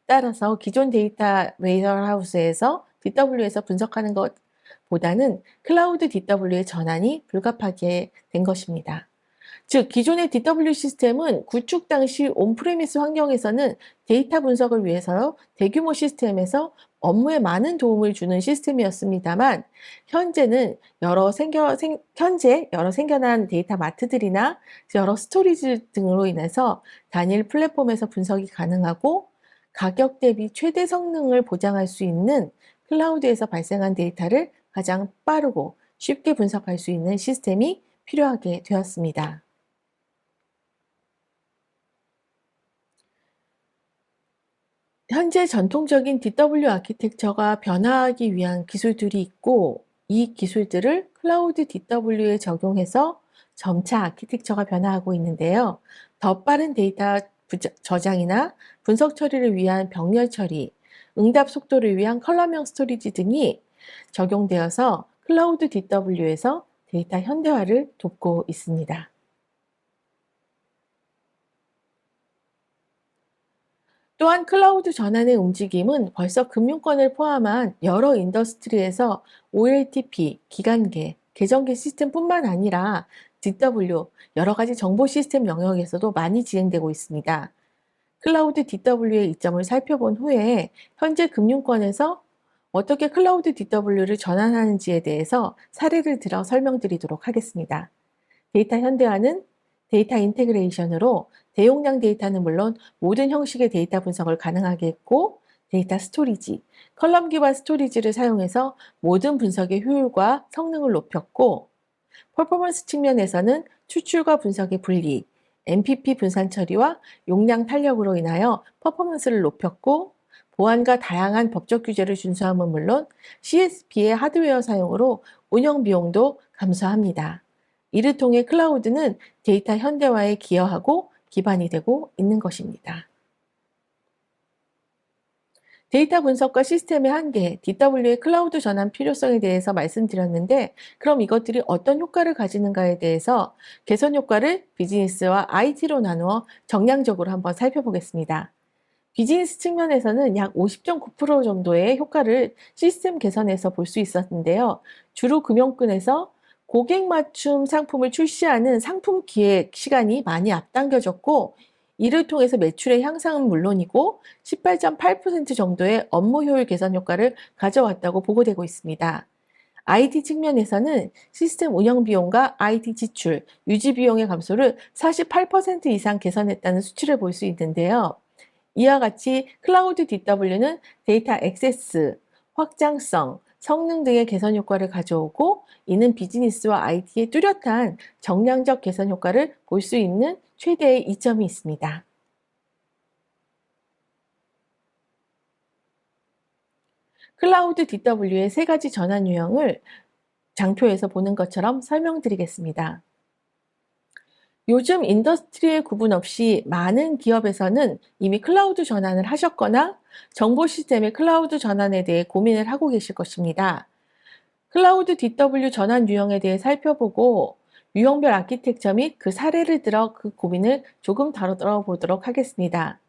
따라서 기존 데이터 웨어하우스에서 DW에서 분석하는 것보다는 클라우드 DW의 전환이 불가피하게 된 것입니다. 즉, 기존의 DW 시스템은 구축 당시 온프레미스 환경에서는 데이터 분석을 위해서 대규모 시스템에서 업무에 많은 도움을 주는 시스템이었습니다만, 현재 여러 생겨난 데이터 마트들이나 여러 스토리지 등으로 인해서 단일 플랫폼에서 분석이 가능하고 가격 대비 최대 성능을 보장할 수 있는 클라우드에서 발생한 데이터를 가장 빠르고 쉽게 분석할 수 있는 시스템이 필요하게 되었습니다. 현재 전통적인 DW 아키텍처가 변화하기 위한 기술들이 있고, 이 기술들을 클라우드 DW에 적용해서 점차 아키텍처가 변화하고 있는데요. 더 빠른 데이터 저장이나 분석 처리를 위한 병렬 처리, 응답 속도를 위한 컬럼형 스토리지 등이 적용되어서 클라우드 DW에서 데이터 현대화를 돕고 있습니다. 또한 클라우드 전환의 움직임은 벌써 금융권을 포함한 여러 인더스트리에서 OLTP, 기간계, 계정계 시스템뿐만 아니라 DW, 여러 가지 정보 시스템 영역에서도 많이 진행되고 있습니다. 클라우드 DW의 이점을 살펴본 후에 현재 금융권에서 어떻게 클라우드 DW를 전환하는지에 대해서 사례를 들어 설명드리도록 하겠습니다. 데이터 현대화는 데이터 인테그레이션으로 대용량 데이터는 물론 모든 형식의 데이터 분석을 가능하게 했고, 데이터 스토리지, 컬럼 기반 스토리지를 사용해서 모든 분석의 효율과 성능을 높였고, 퍼포먼스 측면에서는 추출과 분석의 분리, MPP 분산 처리와 용량 탄력으로 인하여 퍼포먼스를 높였고, 보안과 다양한 법적 규제를 준수함은 물론 CSP의 하드웨어 사용으로 운영 비용도 감소합니다. 이를 통해 클라우드는 데이터 현대화에 기여하고 기반이 되고 있는 것입니다. 데이터 분석과 시스템의 한계, DW의 클라우드 전환 필요성에 대해서 말씀드렸는데, 그럼 이것들이 어떤 효과를 가지는가에 대해서 개선 효과를 비즈니스와 IT로 나누어 정량적으로 한번 살펴보겠습니다. 비즈니스 측면에서는 약 50.9% 정도의 효과를 시스템 개선에서 볼 수 있었는데요. 주로 금융권에서 고객 맞춤 상품을 출시하는 상품 기획 시간이 많이 앞당겨졌고, 이를 통해서 매출의 향상은 물론이고 18.8% 정도의 업무 효율 개선 효과를 가져왔다고 보고되고 있습니다. IT 측면에서는 시스템 운영 비용과 IT 지출, 유지 비용의 감소를 48% 이상 개선했다는 수치를 볼 수 있는데요. 이와 같이 클라우드 DW는 데이터 액세스, 확장성, 성능 등의 개선 효과를 가져오고, 이는 비즈니스와 IT의 뚜렷한 정량적 개선 효과를 볼 수 있는 최대의 이점이 있습니다. 클라우드 DW의 세 가지 전환 유형을 장표에서 보는 것처럼 설명드리겠습니다. 요즘 인더스트리의 구분 없이 많은 기업에서는 이미 클라우드 전환을 하셨거나 정보 시스템의 클라우드 전환에 대해 고민을 하고 계실 것입니다. 클라우드 DW 전환 유형에 대해 살펴보고 유형별 아키텍처 및 그 사례를 들어 그 고민을 조금 다뤄보도록 하겠습니다.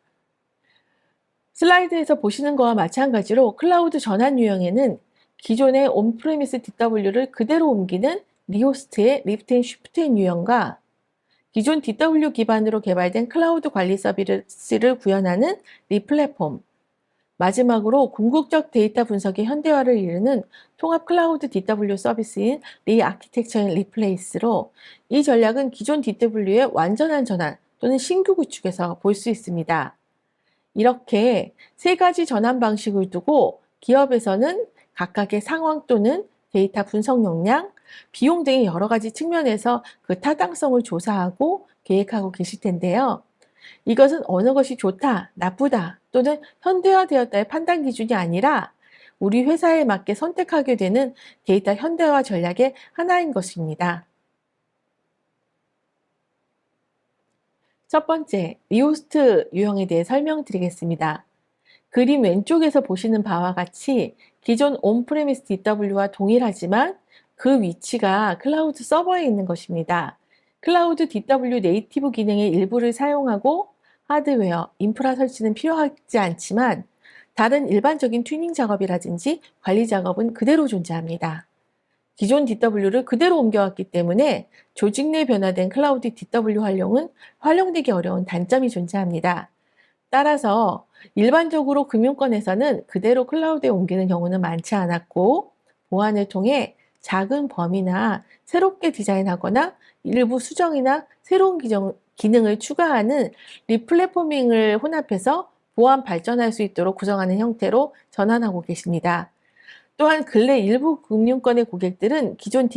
슬라이드에서 보시는 것과 마찬가지로 클라우드 전환 유형에는 기존의 온프레미스 DW를 그대로 옮기는 리호스트의 리프트 앤 쉬프트 앤 유형과 기존 DW 기반으로 개발된 클라우드 관리 서비스를 구현하는 리플랫폼, 마지막으로 궁극적 데이터 분석의 현대화를 이루는 통합 클라우드 DW 서비스인 리아키텍처 앤 리플레이스로, 이 전략은 기존 DW의 완전한 전환 또는 신규 구축에서 볼 수 있습니다. 이렇게 세 가지 전환 방식을 두고 기업에서는 각각의 상황 또는 데이터 분석 역량, 비용 등의 여러 가지 측면에서 그 타당성을 조사하고 계획하고 계실 텐데요. 이것은 어느 것이 좋다, 나쁘다 또는 현대화되었다의 판단 기준이 아니라 우리 회사에 맞게 선택하게 되는 데이터 현대화 전략의 하나인 것입니다. 첫 번째, 리호스트 유형에 대해 설명드리겠습니다. 그림 왼쪽에서 보시는 바와 같이 기존 온프레미스 DW와 동일하지만 그 위치가 클라우드 서버에 있는 것입니다. 클라우드 DW 네이티브 기능의 일부를 사용하고 하드웨어, 인프라 설치는 필요하지 않지만 다른 일반적인 튜닝 작업이라든지 관리 작업은 그대로 존재합니다. 기존 DW를 그대로 옮겨왔기 때문에 조직 내 변화된 클라우드 DW 활용은 활용되기 어려운 단점이 존재합니다. 따라서 일반적으로 금융권에서는 그대로 클라우드에 옮기는 경우는 많지 않았고, 보완을 통해 작은 범위나 새롭게 디자인하거나 일부 수정이나 새로운 기능을 추가하는 리플랫포밍을 혼합해서 보완 발전할 수 있도록 구성하는 형태로 전환하고 계십니다. 또한 근래 일부 금융권의 고객들은 기존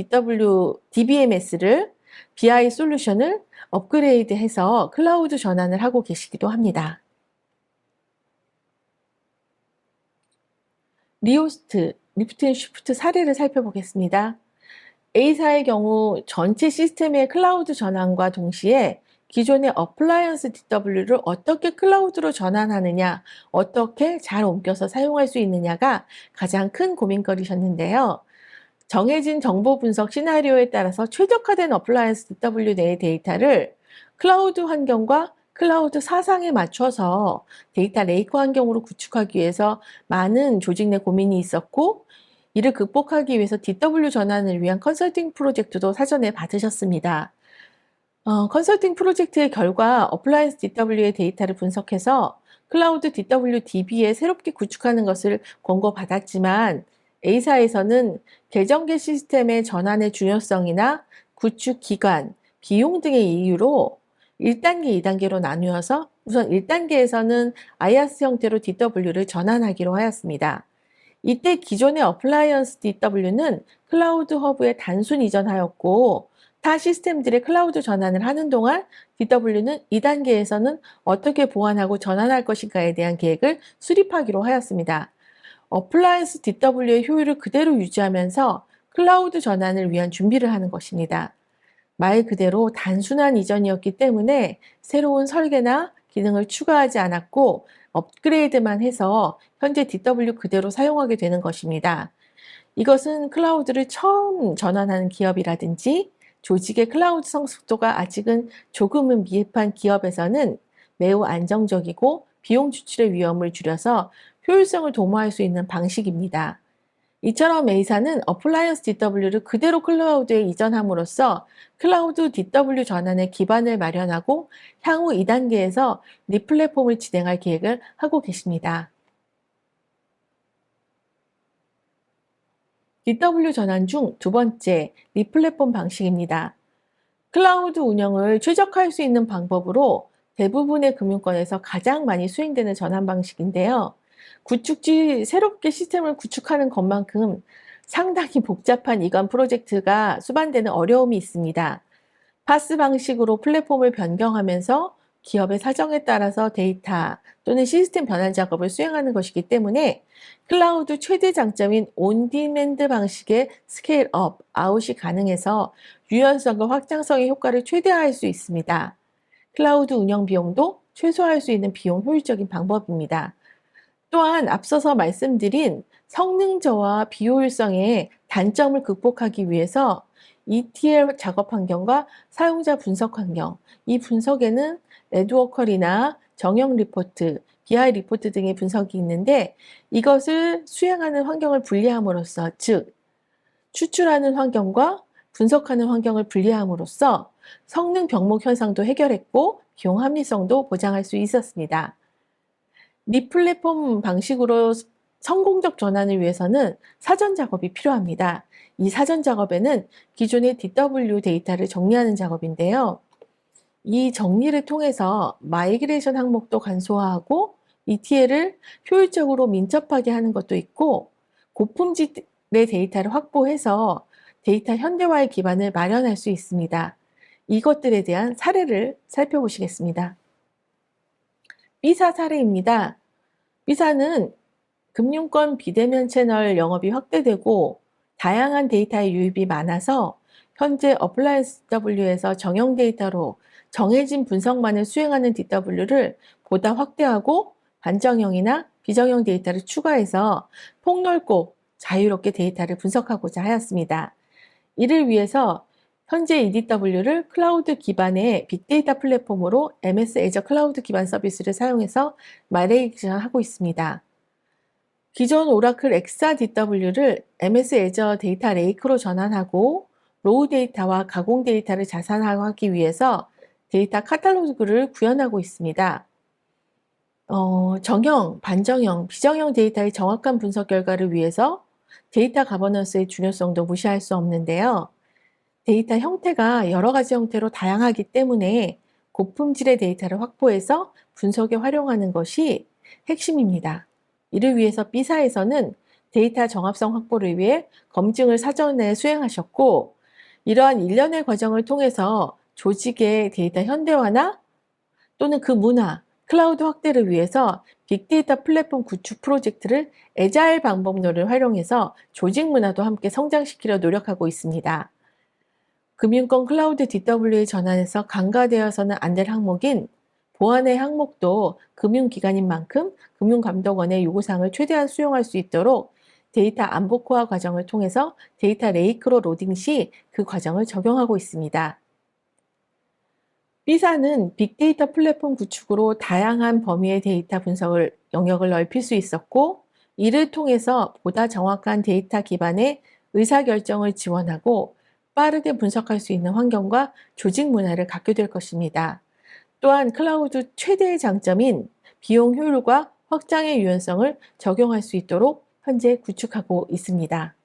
DBMS를 BI 솔루션을 업그레이드해서 클라우드 전환을 하고 계시기도 합니다. 리오스트, 리프트 앤 쉬프트 사례를 살펴보겠습니다. A사의 경우 전체 시스템의 클라우드 전환과 동시에 기존의 어플라이언스 DW를 어떻게 클라우드로 전환하느냐, 어떻게 잘 옮겨서 사용할 수 있느냐가 가장 큰 고민거리셨는데요. 정해진 정보 분석 시나리오에 따라서 최적화된 어플라이언스 DW 내의 데이터를 클라우드 환경과 클라우드 사상에 맞춰서 데이터 레이크 환경으로 구축하기 위해서 많은 조직 내 고민이 있었고, 이를 극복하기 위해서 DW 전환을 위한 컨설팅 프로젝트도 사전에 받으셨습니다. 컨설팅 프로젝트의 결과 어플라이언스 DW의 데이터를 분석해서 클라우드 DW DB에 새롭게 구축하는 것을 권고받았지만, A사에서는 계정계 시스템의 전환의 중요성이나 구축 기간, 비용 등의 이유로 1단계, 2단계로 나누어서 우선 1단계에서는 IaaS 형태로 DW를 전환하기로 하였습니다. 이때 기존의 어플라이언스 DW는 클라우드 허브에 단순 이전하였고, 타 시스템들의 클라우드 전환을 하는 동안 DW는 2단계에서는 어떻게 보완하고 전환할 것인가에 대한 계획을 수립하기로 하였습니다. 어플라이언스 DW의 효율을 그대로 유지하면서 클라우드 전환을 위한 준비를 하는 것입니다. 말 그대로 단순한 이전이었기 때문에 새로운 설계나 기능을 추가하지 않았고 업그레이드만 해서 현재 DW 그대로 사용하게 되는 것입니다. 이것은 클라우드를 처음 전환하는 기업이라든지 조직의 클라우드 성숙도가 아직은 조금은 미흡한 기업에서는 매우 안정적이고 비용 추출의 위험을 줄여서 효율성을 도모할 수 있는 방식입니다. 이처럼 A사는 어플라이언스 DW를 그대로 클라우드에 이전함으로써 클라우드 DW 전환의 기반을 마련하고 향후 2단계에서 리플랫폼을 진행할 계획을 하고 계십니다. DW 전환 중 두 번째, 리플랫폼 방식입니다. 클라우드 운영을 최적화할 수 있는 방법으로 대부분의 금융권에서 가장 많이 수행되는 전환 방식인데요. 새롭게 시스템을 구축하는 것만큼 상당히 복잡한 이관 프로젝트가 수반되는 어려움이 있습니다. 파스 방식으로 플랫폼을 변경하면서 기업의 사정에 따라서 데이터 또는 시스템 변환 작업을 수행하는 것이기 때문에 클라우드 최대 장점인 온디맨드 방식의 스케일업, 아웃이 가능해서 유연성과 확장성의 효과를 최대화할 수 있습니다. 클라우드 운영 비용도 최소화할 수 있는 비용 효율적인 방법입니다. 또한 앞서서 말씀드린 성능 저하 비효율성의 단점을 극복하기 위해서 ETL 작업 환경과 사용자 분석 환경, 이 분석에는 레드워컬이나 정형 리포트, BI 리포트 등의 분석이 있는데 이것을 수행하는 환경을 분리함으로써, 즉 추출하는 환경과 분석하는 환경을 분리함으로써 성능 병목 현상도 해결했고 비용 합리성도 보장할 수 있었습니다. 리플랫폼 방식으로 성공적 전환을 위해서는 사전 작업이 필요합니다. 이 사전 작업에는 기존의 DW 데이터를 정리하는 작업인데요. 이 정리를 통해서 마이그레이션 항목도 간소화하고 ETL을 효율적으로 민첩하게 하는 것도 있고 고품질의 데이터를 확보해서 데이터 현대화의 기반을 마련할 수 있습니다. 이것들에 대한 사례를 살펴보시겠습니다. B사 사례입니다. B사는 금융권 비대면 채널 영업이 확대되고 다양한 데이터의 유입이 많아서 현재 어플라이언스 DW에서 정형 데이터로 정해진 분석만을 수행하는 DW를 보다 확대하고 반정형이나 비정형 데이터를 추가해서 폭넓고 자유롭게 데이터를 분석하고자 하였습니다. 이를 위해서 현재 EDW를 클라우드 기반의 빅데이터 플랫폼으로 MS 애저 클라우드 기반 서비스를 사용해서 마이그레이션하고 있습니다. 기존 오라클 XRDW를 MS 애저 데이터 레이크로 전환하고 로우 데이터와 가공 데이터를 자산화하기 위해서 데이터 카탈로그를 구현하고 있습니다. 정형, 반정형, 비정형 데이터의 정확한 분석 결과를 위해서 데이터 가버넌스의 중요성도 무시할 수 없는데요. 데이터 형태가 여러 가지 형태로 다양하기 때문에 고품질의 데이터를 확보해서 분석에 활용하는 것이 핵심입니다. 이를 위해서 B사에서는 데이터 정합성 확보를 위해 검증을 사전에 수행하셨고, 이러한 일련의 과정을 통해서 조직의 데이터 현대화나 또는 그 문화, 클라우드 확대를 위해서 빅데이터 플랫폼 구축 프로젝트를 애자일 방법론을 활용해서 조직 문화도 함께 성장시키려 노력하고 있습니다. 금융권 클라우드 DW에 전환해서 간과되어서는 안 될 항목인 보안의 항목도 금융기관인 만큼 금융감독원의 요구사항을 최대한 수용할 수 있도록 데이터 안보코어 과정을 통해서 데이터 레이크로 로딩 시 그 과정을 적용하고 있습니다. B사는 빅데이터 플랫폼 구축으로 다양한 범위의 데이터 분석을 영역을 넓힐 수 있었고, 이를 통해서 보다 정확한 데이터 기반의 의사결정을 지원하고 빠르게 분석할 수 있는 환경과 조직 문화를 갖게 될 것입니다. 또한 클라우드 최대의 장점인 비용 효율과 확장의 유연성을 적용할 수 있도록 현재 구축하고 있습니다.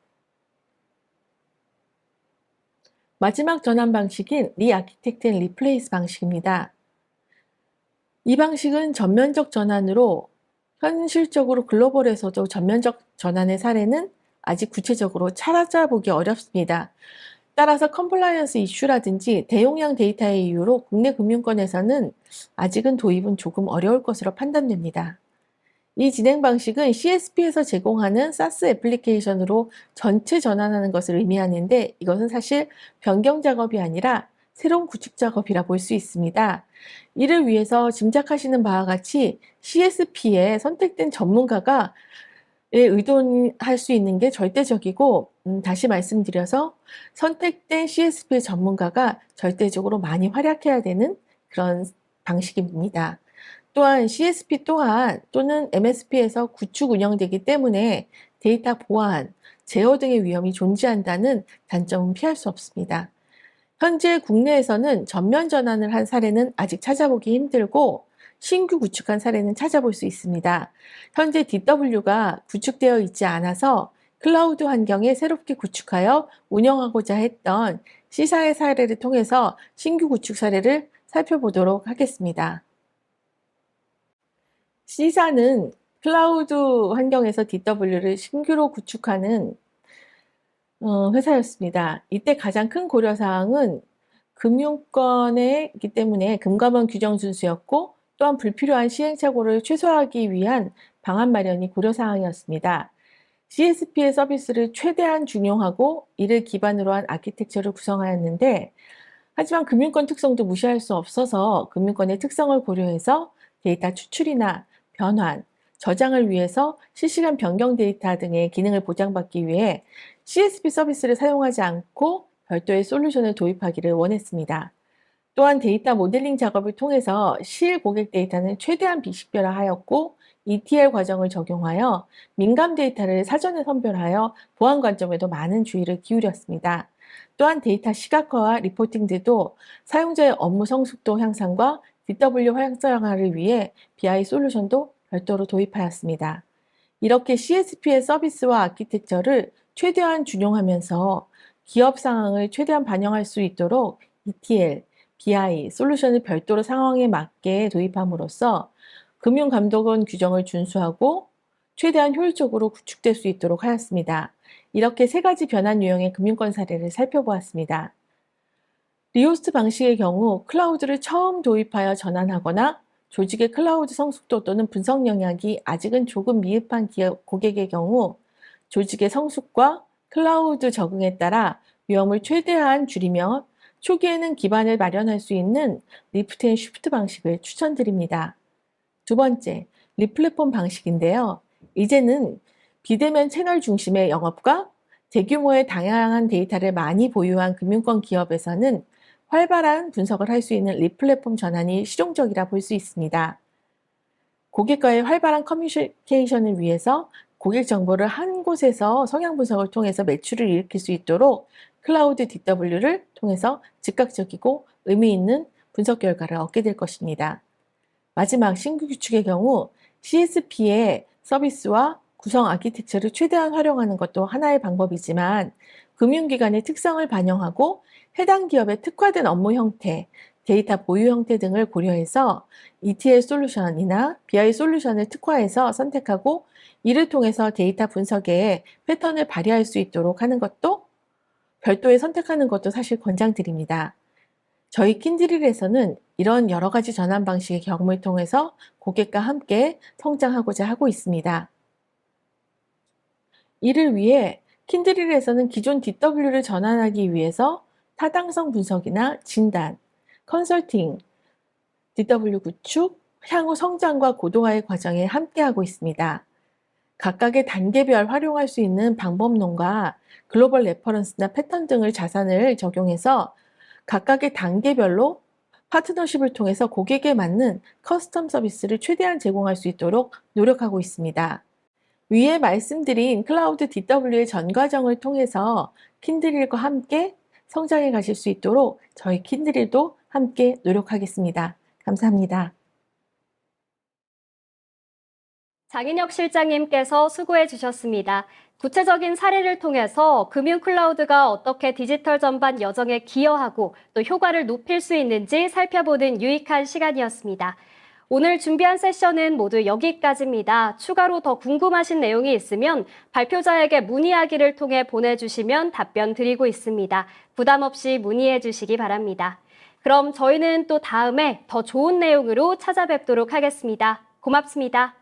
마지막 전환 방식인 리아키텍트 앤 리플레이스 방식입니다. 이 방식은 전면적 전환으로 현실적으로 글로벌에서도 전면적 전환의 사례는 아직 구체적으로 찾아보기 어렵습니다. 따라서 컴플라이언스 이슈라든지 대용량 데이터의 이유로 국내 금융권에서는 아직은 도입은 조금 어려울 것으로 판단됩니다. 이 진행 방식은 CSP에서 제공하는 SaaS 애플리케이션으로 전체 전환하는 것을 의미하는데, 이것은 사실 변경 작업이 아니라 새로운 구축 작업이라 볼 수 있습니다. 이를 위해서 짐작하시는 바와 같이 CSP에 선택된 전문가가 의존할 수 있는 게 절대적이고, 다시 말씀드려서 선택된 CSP의 전문가가 절대적으로 많이 활약해야 되는 그런 방식입니다. 또한 CSP 또한 또는 MSP에서 구축 운영되기 때문에 데이터 보안, 제어 등의 위험이 존재한다는 단점은 피할 수 없습니다. 현재 국내에서는 전면 전환을 한 사례는 아직 찾아보기 힘들고, 신규 구축한 사례는 찾아볼 수 있습니다. 현재 DW가 구축되어 있지 않아서 클라우드 환경에 새롭게 구축하여 운영하고자 했던 C사의 사례를 통해서 신규 구축 사례를 살펴보도록 하겠습니다. C사는 클라우드 환경에서 DW를 신규로 구축하는 회사였습니다. 이때 가장 큰 고려사항은 금융권이기 때문에 금감원 규정 준수였고, 또한 불필요한 시행착오를 최소화하기 위한 방안 마련이 고려사항이었습니다. CSP의 서비스를 최대한 중용하고 이를 기반으로 한 아키텍처를 구성하였는데, 하지만 금융권 특성도 무시할 수 없어서 금융권의 특성을 고려해서 데이터 추출이나 변환, 저장을 위해서 실시간 변경 데이터 등의 기능을 보장받기 위해 CSP 서비스를 사용하지 않고 별도의 솔루션을 도입하기를 원했습니다. 또한 데이터 모델링 작업을 통해서 실 고객 데이터는 최대한 비식별화하였고, ETL 과정을 적용하여 민감 데이터를 사전에 선별하여 보안 관점에도 많은 주의를 기울였습니다. 또한 데이터 시각화와 리포팅 등도 사용자의 업무 성숙도 향상과 DW 활성화를 위해 BI 솔루션도 별도로 도입하였습니다. 이렇게 CSP의 서비스와 아키텍처를 최대한 준용하면서 기업 상황을 최대한 반영할 수 있도록 ETL, BI 솔루션을 별도로 상황에 맞게 도입함으로써 금융감독원 규정을 준수하고 최대한 효율적으로 구축될 수 있도록 하였습니다. 이렇게 세 가지 변환 유형의 금융권 사례를 살펴보았습니다. 리호스트 방식의 경우 클라우드를 처음 도입하여 전환하거나 조직의 클라우드 성숙도 또는 분석 영역이 아직은 조금 미흡한 고객의 경우 조직의 성숙과 클라우드 적응에 따라 위험을 최대한 줄이며 초기에는 기반을 마련할 수 있는 리프트 앤 쉬프트 방식을 추천드립니다. 두 번째, 리플랫폼 방식인데요. 이제는 비대면 채널 중심의 영업과 대규모의 다양한 데이터를 많이 보유한 금융권 기업에서는 활발한 분석을 할 수 있는 리플랫폼 전환이 실용적이라 볼 수 있습니다. 고객과의 활발한 커뮤니케이션을 위해서 고객 정보를 한 곳에서 성향 분석을 통해서 매출을 일으킬 수 있도록 클라우드 DW를 통해서 즉각적이고 의미 있는 분석 결과를 얻게 될 것입니다. 마지막 신규 구축의 경우 CSP의 서비스와 구성 아키텍처를 최대한 활용하는 것도 하나의 방법이지만 금융기관의 특성을 반영하고 해당 기업의 특화된 업무 형태, 데이터 보유 형태 등을 고려해서 ETL 솔루션이나 BI 솔루션을 특화해서 선택하고 이를 통해서 데이터 분석에 패턴을 발휘할 수 있도록 하는 것도 별도의 선택하는 것도 사실 권장드립니다. 저희 킨드릴에서는 이런 여러 가지 전환 방식의 경험을 통해서 고객과 함께 성장하고자 하고 있습니다. 이를 위해 킨드릴에서는 기존 DW를 전환하기 위해서 타당성 분석이나 진단, 컨설팅, DW 구축, 향후 성장과 고도화의 과정에 함께하고 있습니다. 각각의 단계별 활용할 수 있는 방법론과 글로벌 레퍼런스나 패턴 등을 자산을 적용해서 각각의 단계별로 파트너십을 통해서 고객에 맞는 커스텀 서비스를 최대한 제공할 수 있도록 노력하고 있습니다. 위에 말씀드린 클라우드 DW의 전 과정을 통해서 킨드릴과 함께 성장해 가실 수 있도록 저희 킨드릴도 함께 노력하겠습니다. 감사합니다. 장인혁 실장님께서 수고해 주셨습니다. 구체적인 사례를 통해서 금융 클라우드가 어떻게 디지털 전반 여정에 기여하고 또 효과를 높일 수 있는지 살펴보는 유익한 시간이었습니다. 오늘 준비한 세션은 모두 여기까지입니다. 추가로 더 궁금하신 내용이 있으면 발표자에게 문의하기를 통해 보내주시면 답변 드리고 있습니다. 부담 없이 문의해 주시기 바랍니다. 그럼 저희는 또 다음에 더 좋은 내용으로 찾아뵙도록 하겠습니다. 고맙습니다.